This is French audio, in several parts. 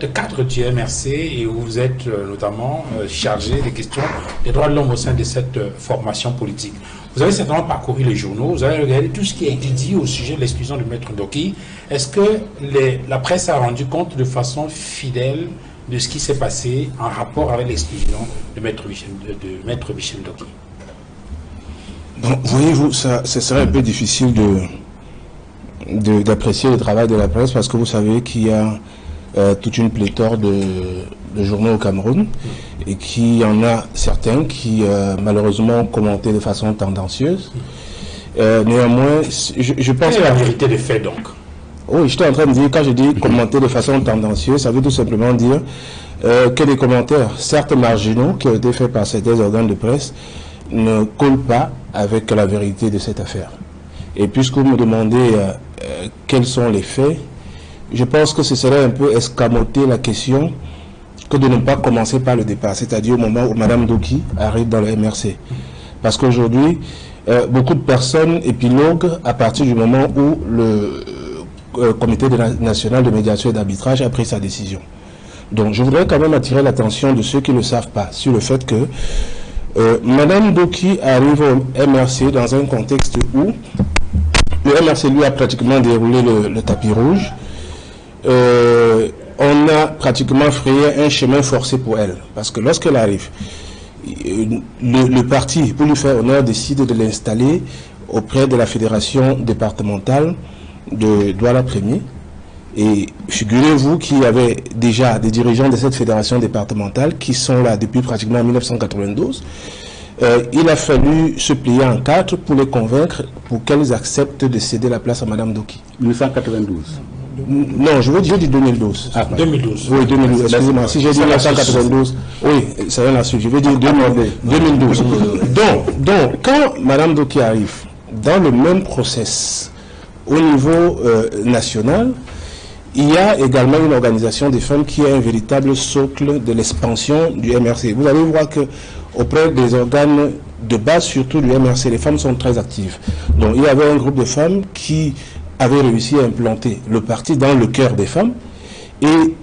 Cadre du MRC et vous êtes notamment chargé des questions des droits de l'homme au sein de cette formation politique. Vous avez certainement parcouru les journaux, vous avez regardé tout ce qui a été dit au sujet de l'exclusion de Maître Ndoki. Est-ce que la presse a rendu compte de façon fidèle de ce qui s'est passé en rapport avec l'exclusion de Maître Michel Ndoki? Bon, voyez-vous, ce serait un peu difficile d'apprécier le travail de la presse parce que vous savez qu'il y a toute une pléthore de journaux au Cameroun et qu'il y en a certains qui malheureusement ont commenté de façon tendancieuse. Néanmoins, je pense que la vérité des faits donc. Oui, j'étais en train de dire, quand je dis commenter de façon tendancieuse, ça veut tout simplement dire que les commentaires, certes marginaux, qui ont été faits par certains organes de presse, ne collent pas avec la vérité de cette affaire. Et puisque vous me demandez quels sont les faits, je pense que ce serait un peu escamoter la question que de ne pas commencer par le départ, c'est-à-dire au moment où Mme Ndoki arrive dans le MRC. Parce qu'aujourd'hui, beaucoup de personnes épiloguent à partir du moment où le Comité national de médiation et d'arbitrage a pris sa décision. Donc je voudrais quand même attirer l'attention de ceux qui ne le savent pas sur le fait que Mme Ndoki arrive au MRC dans un contexte où le MRC lui a pratiquement déroulé le tapis rouge. On a pratiquement frayé un chemin forcé pour elle. Parce que lorsqu'elle arrive, le parti, pour lui faire honneur, décide de l'installer auprès de la fédération départementale de Douala-Premier. Et figurez-vous qu'il y avait déjà des dirigeants de cette fédération départementale qui sont là depuis pratiquement 1992. Il a fallu se plier en quatre pour les convaincre pour qu'elles acceptent de céder la place à Mme Ndoki. 1992. Non, je veux dire du 2012. Ah, 2012. Oui, 2012. Excusez-moi, si j'ai dit 1992, oui, c'est rien là-dessus. Je veux dire 2012. Donc, quand Mme Ndoki arrive dans le même process au niveau national, il y a également une organisation des femmes qui est un véritable socle de l'expansion du MRC. Vous allez voir que auprès des organes de base, surtout du MRC, les femmes sont très actives. Donc, il y avait un groupe de femmes qui avait réussi à implanter le parti dans le cœur des femmes. Et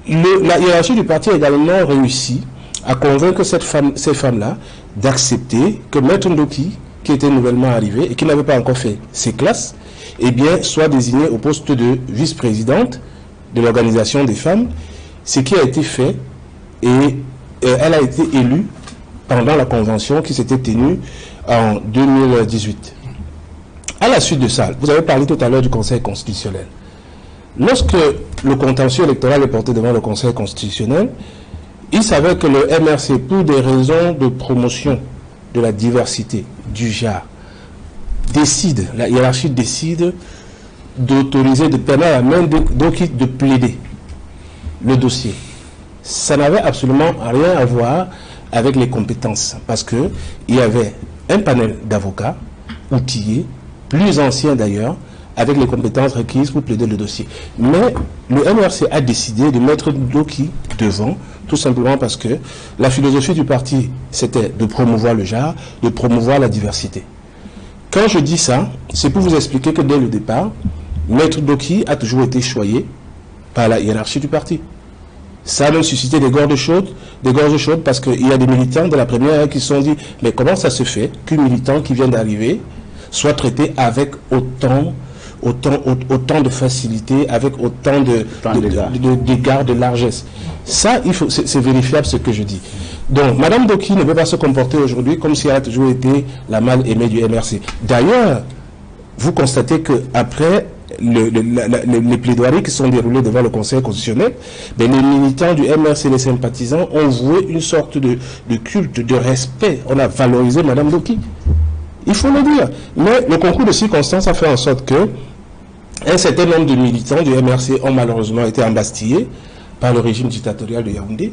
la hiérarchie du parti a également réussi à convaincre ces femmes-là d'accepter que Maître Ndoki, qui était nouvellement arrivé et qui n'avait pas encore fait ses classes, eh bien, soit désignée au poste de vice-présidente de l'organisation des femmes, ce qui a été fait, et elle a été élue pendant la convention qui s'était tenue en 2018. À la suite de ça, vous avez parlé tout à l'heure du Conseil constitutionnel. Lorsque le contentieux électoral est porté devant le Conseil constitutionnel, il s'avère que le MRC, pour des raisons de promotion de la diversité, du genre, décide, la hiérarchie décide d'autoriser, de permettre à Mme Ndoki de plaider le dossier. Ça n'avait absolument rien à voir avec les compétences, parce qu'il y avait un panel d'avocats outillés, plus anciens d'ailleurs, avec les compétences requises pour plaider le dossier. Mais le MRC a décidé de mettre Ndoki devant, tout simplement parce que la philosophie du parti, c'était de promouvoir le genre, de promouvoir la diversité. Quand je dis ça, c'est pour vous expliquer que dès le départ, Maître Ndoki a toujours été choyé par la hiérarchie du parti. Ça a même suscité des gorges chaudes parce qu'il y a des militants de la première qui se sont dit, mais comment ça se fait qu'un militant qui vient d'arriver soit traité avec autant de facilité, avec autant d'égards, de largesse. Ça, c'est vérifiable ce que je dis. Donc, Mme Ndoki ne peut pas se comporter aujourd'hui comme si elle a toujours été la mal-aimée du MRC. D'ailleurs, vous constatez qu'après les plaidoiries qui sont déroulées devant le Conseil constitutionnel, les militants du MRC, les sympathisants, ont voué une sorte de culte, de respect. On a valorisé Mme Ndoki. Il faut le dire. Mais le concours de circonstances a fait en sorte que un certain nombre de militants du MRC ont malheureusement été embastillés par le régime dictatorial de Yaoundé.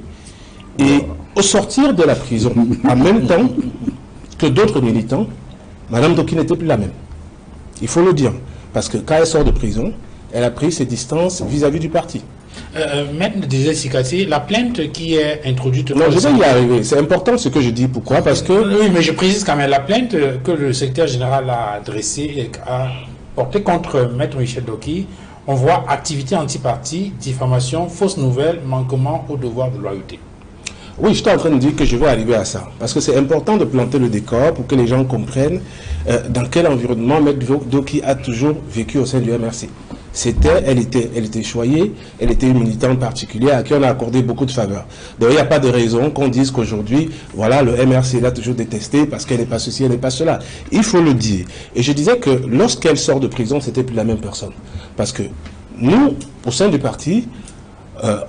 Et au sortir de la prison, en même temps que d'autres militants, Mme Ndoki n'était plus la même. Il faut le dire. Parce que quand elle sort de prison, elle a pris ses distances vis-à-vis du parti. Maître Désiré Sikassi, la plainte qui est introduite... Non, je vais y arriver. C'est important ce que je dis. Pourquoi? Parce que... Oui, mais je précise quand même, la plainte que le secrétaire général a adressée et a portée contre Maître Michel Ndoki, on voit activité anti-parti, diffamation, fausse nouvelle, manquement au devoir de loyauté. Oui, je suis en train de dire que je vais arriver à ça. Parce que c'est important de planter le décor pour que les gens comprennent dans quel environnement M. Doki a toujours vécu au sein du MRC. Elle était choyée, elle était une militante particulière à qui on a accordé beaucoup de faveurs. Donc il n'y a pas de raison qu'on dise qu'aujourd'hui, voilà, le MRC l'a toujours détesté parce qu'elle n'est pas ceci, elle n'est pas cela. Il faut le dire. Et je disais que lorsqu'elle sort de prison, c'était plus la même personne. Parce que nous, au sein du parti,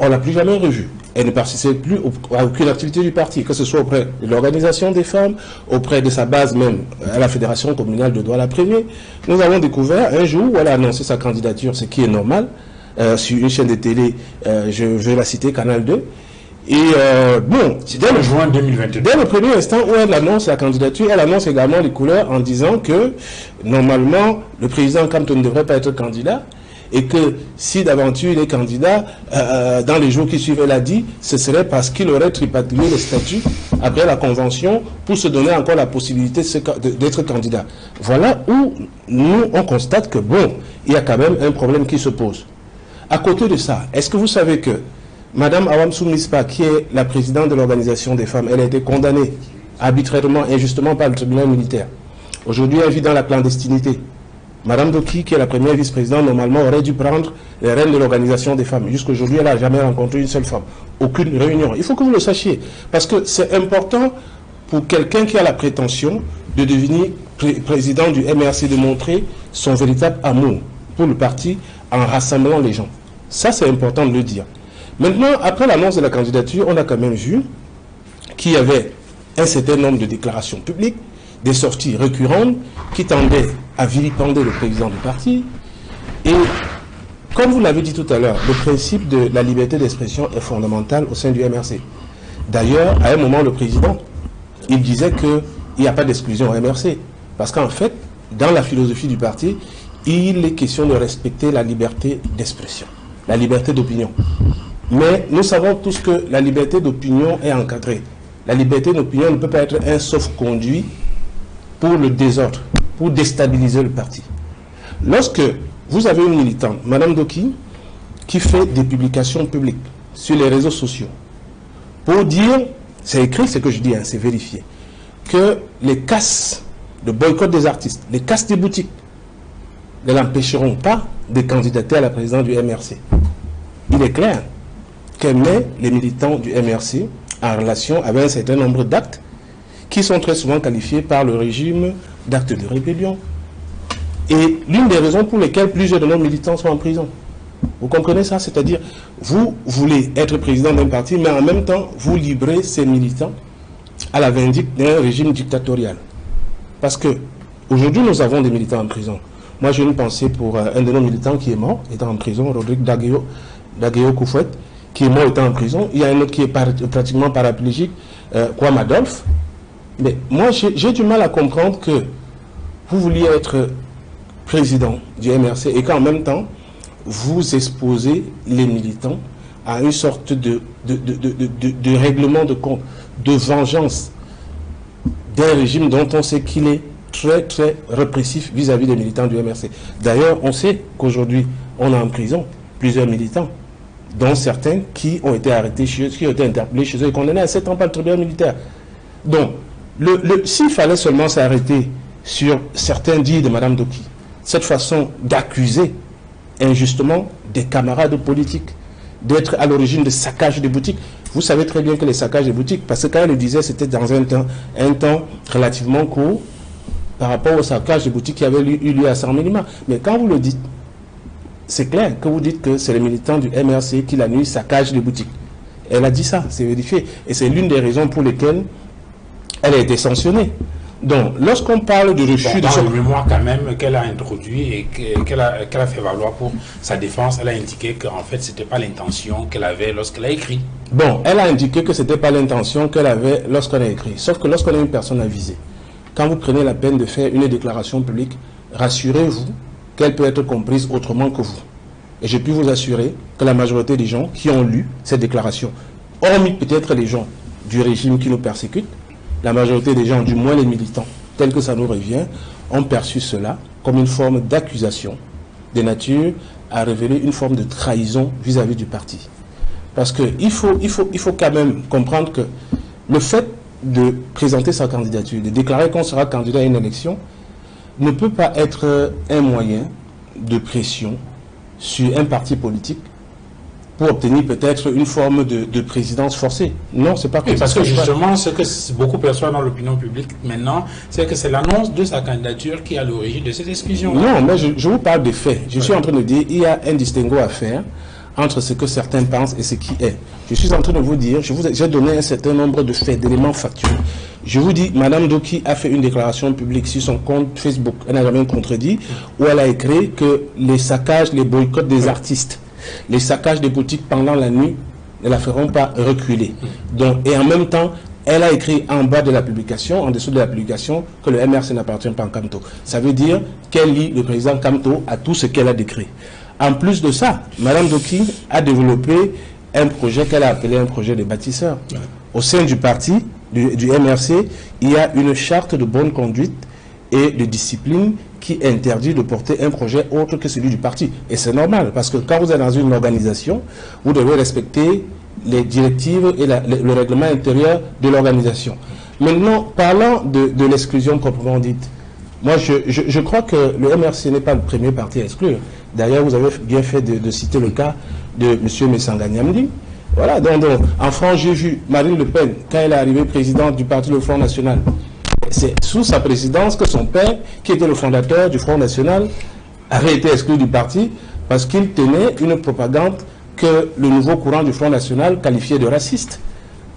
on ne l'a plus jamais revue. Elle ne participait plus à aucune activité du parti, que ce soit auprès de l'organisation des femmes, auprès de sa base même à la Fédération communale de Douala-Premier. Nous avons découvert un jour où elle a annoncé sa candidature, ce qui est normal, sur une chaîne de télé, je vais la citer, Canal 2. Et bon, c'était en juin 2022. Dès le premier instant où elle annonce la candidature, elle annonce également les couleurs en disant que normalement le président Campton ne devrait pas être candidat. Et que si d'aventure il est candidat, dans les jours qui suivent, elle a dit, ce serait parce qu'il aurait tripatouillé le statut après la convention pour se donner encore la possibilité d'être candidat. Voilà où nous, on constate que, bon, il y a quand même un problème qui se pose. À côté de ça, est-ce que vous savez que Mme Awamsou Mispa, qui est la présidente de l'organisation des femmes, elle a été condamnée arbitrairement, injustement par le tribunal militaire. Aujourd'hui, elle vit dans la clandestinité. Madame Doki, qui est la première vice-présidente, normalement aurait dû prendre les rênes de l'organisation des femmes. Jusqu'aujourd'hui, elle n'a jamais rencontré une seule femme. Aucune réunion. Il faut que vous le sachiez. Parce que c'est important pour quelqu'un qui a la prétention de devenir président du MRC, de montrer son véritable amour pour le parti en rassemblant les gens. Ça, c'est important de le dire. Maintenant, après l'annonce de la candidature, on a quand même vu qu'il y avait un certain nombre de déclarations publiques, des sorties récurrentes qui tendaient à vilipender le président du parti. Et comme vous l'avez dit tout à l'heure, le principe de la liberté d'expression est fondamental au sein du MRC. D'ailleurs, à un moment, le président, il disait qu'il n'y a pas d'exclusion au MRC. Parce qu'en fait, dans la philosophie du parti, il est question de respecter la liberté d'expression, la liberté d'opinion. Mais nous savons tous que la liberté d'opinion est encadrée. La liberté d'opinion ne peut pas être un sauf-conduit pour le désordre, pour déstabiliser le parti. Lorsque vous avez une militante, Mme Doki, qui fait des publications publiques sur les réseaux sociaux, pour dire, c'est écrit ce que je dis, hein, c'est vérifié, que les casses, le boycott des artistes, les casses des boutiques, ne l'empêcheront pas de candidater à la présidence du MRC. Il est clair qu'elle met les militants du MRC en relation avec un certain nombre d'actes qui sont très souvent qualifiés par le régime d'actes de rébellion. Et l'une des raisons pour lesquelles plusieurs de nos militants sont en prison. Vous comprenez ça? C'est-à-dire, vous voulez être président d'un parti, mais en même temps, vous livrez ces militants à la vindicte d'un régime dictatorial. Parce que aujourd'hui, nous avons des militants en prison. Moi, j'ai une pensée pour un de nos militants qui est mort, étant en prison, Rodrigue Dagueo Koufouet, qui est mort étant en prison. Il y a un autre qui est pratiquement paraplégique, Kwame Adolphe. Mais moi, j'ai du mal à comprendre que vous vouliez être président du MRC et qu'en même temps, vous exposez les militants à une sorte de règlement de compte, de vengeance d'un régime dont on sait qu'il est très, très répressif vis-à-vis des militants du MRC. D'ailleurs, on sait qu'aujourd'hui, on a en prison plusieurs militants, dont certains qui ont été arrêtés chez eux, qui ont été interpellés chez eux et condamnés à 7 ans par le tribunal militaire. Donc, s'il fallait seulement s'arrêter sur certains dits de Mme Doki, cette façon d'accuser injustement des camarades politiques, d'être à l'origine de saccages de boutiques, vous savez très bien que les saccages de boutiques, parce que quand elle le disait, c'était dans un temps relativement court par rapport au saccage de boutiques qui avait eu lieu à San Minima. Mais quand vous le dites, c'est clair que vous dites que c'est les militants du MRC qui la nuit saccagent les boutiques. Elle a dit ça, c'est vérifié. Et c'est l'une des raisons pour lesquelles elle a été sanctionnée. Donc, lorsqu'on parle de refus de... Dans le mémoire quand même qu'elle a introduit et qu'elle a fait valoir pour sa défense, elle a indiqué qu'en fait, ce n'était pas l'intention qu'elle avait lorsqu'elle a écrit. Bon, elle a indiqué que ce n'était pas l'intention qu'elle avait lorsqu'elle a écrit. Sauf que lorsqu'on a une personne à viser, quand vous prenez la peine de faire une déclaration publique, rassurez-vous qu'elle peut être comprise autrement que vous. Et je puis vous assurer que la majorité des gens qui ont lu cette déclaration, hormis peut-être les gens du régime qui nous persécutent, la majorité des gens, du moins les militants, tels que ça nous revient, ont perçu cela comme une forme d'accusation de nature a révélé une forme de trahison vis-à-vis du parti. Parce qu'il faut quand même comprendre que le fait de présenter sa candidature, de déclarer qu'on sera candidat à une élection, ne peut pas être un moyen de pression sur un parti politique pour obtenir peut-être une forme de présidence forcée. Non, c'est pas comme ça. Parce que justement, ce que beaucoup perçoivent dans l'opinion publique maintenant, c'est que c'est l'annonce de sa candidature qui est à l'origine de cette exclusion. Non, mais je vous parle des faits. Je suis en train de dire qu'il y a un distinguo à faire entre ce que certains pensent et ce qui est. Je suis en train de vous dire, j'ai donné un certain nombre de faits, d'éléments factuels. Je vous dis, Madame Doki a fait une déclaration publique sur son compte Facebook, elle n'a jamais contredit, où elle a écrit que les saccages, les boycotts des artistes, les saccages des boutiques pendant la nuit ne la feront pas reculer. Donc, et en même temps, elle a écrit en bas de la publication, en dessous de la publication, que le MRC n'appartient pas à Kamto. Ça veut dire qu'elle lie le président Kamto à tout ce qu'elle a décrit. En plus de ça, Madame Doki a développé un projet qu'elle a appelé un projet de bâtisseurs. Au sein du parti, du MRC, il y a une charte de bonne conduite et de discipline qui interdit de porter un projet autre que celui du parti. Et c'est normal, parce que quand vous êtes dans une organisation, vous devez respecter les directives et le règlement intérieur de l'organisation. Maintenant, parlant de l'exclusion proprement dite, moi je crois que le MRC n'est pas le premier parti à exclure. D'ailleurs, vous avez bien fait de citer le cas de M. Messanga Nyamdi. Voilà, donc en France, j'ai vu Marine Le Pen, quand elle est arrivée présidente du parti Le Front National, c'est sous sa présidence que son père, qui était le fondateur du Front National, avait été exclu du parti parce qu'il tenait une propagande que le nouveau courant du Front National qualifiait de raciste.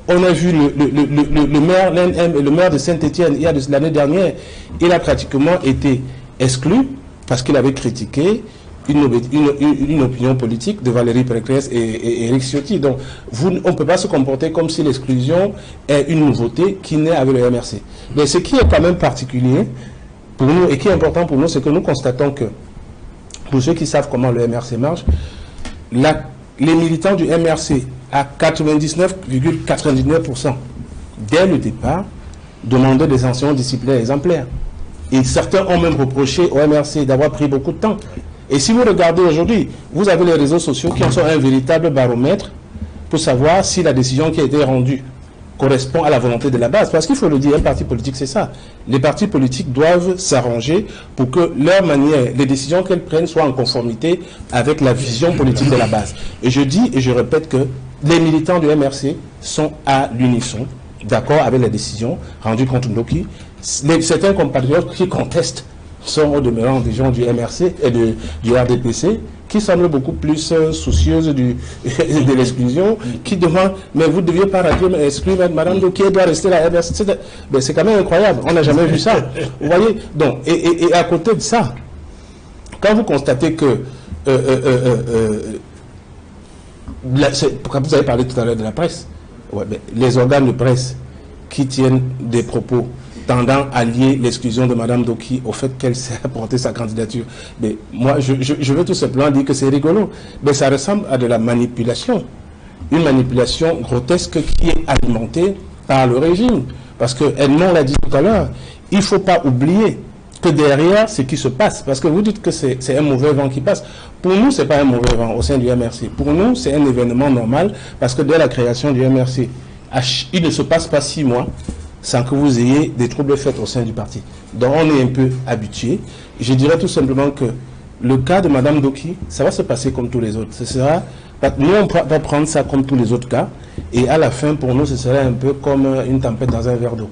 On a vu le maire, le maire de Saint-Étienne, il y a l'année dernière, il a pratiquement été exclu parce qu'il avait critiqué une opinion politique de Valérie Pécresse et Éric Ciotti. Donc, on ne peut pas se comporter comme si l'exclusion est une nouveauté qui naît avec le MRC. Mais ce qui est quand même particulier pour nous et qui est important pour nous, c'est que nous constatons que, pour ceux qui savent comment le MRC marche, les militants du MRC, à 99,99%, dès le départ, demandaient des sanctions disciplinaires exemplaires. Et certains ont même reproché au MRC d'avoir pris beaucoup de temps. Et si vous regardez aujourd'hui, vous avez les réseaux sociaux qui en sont un véritable baromètre pour savoir si la décision qui a été rendue correspond à la volonté de la base. Parce qu'il faut le dire, un parti politique, c'est ça. Les partis politiques doivent s'arranger pour que leur manière, les décisions qu'elles prennent soient en conformité avec la vision politique de la base. Et je dis et je répète que les militants du MRC sont à l'unisson, d'accord avec les décisions rendues contre Ndoki. Certains compatriotes qui contestent sont au demeurant des gens du MRC et du RDPC qui semblent beaucoup plus soucieuses de l'exclusion, qui demandent, mais vous ne deviez pas exclure Madame Doki, doit rester la MRC. C'est quand même incroyable, on n'a jamais vu ça. Vous voyez, donc, et à côté de ça, quand vous constatez que vous avez parlé tout à l'heure de la presse, les organes de presse qui tiennent des propos tendant à lier l'exclusion de Mme Doki au fait qu'elle s'est apporté sa candidature. Mais moi, je veux tout simplement dire que c'est rigolo. Mais ça ressemble à de la manipulation. Une manipulation grotesque qui est alimentée par le régime. Parce que Edmond l'a dit tout à l'heure, il ne faut pas oublier que derrière ce qui se passe, parce que vous dites que c'est un mauvais vent qui passe. Pour nous, ce n'est pas un mauvais vent au sein du MRC. Pour nous, c'est un événement normal, parce que dès la création du MRC, il ne se passe pas 6 mois sans que vous ayez des troubles faits au sein du parti. Donc on est un peu habitué. Je dirais tout simplement que le cas de Mme Doki, ça va se passer comme tous les autres. Nous, on va prendre ça comme tous les autres cas, et à la fin, pour nous, ce serait un peu comme une tempête dans un verre d'eau.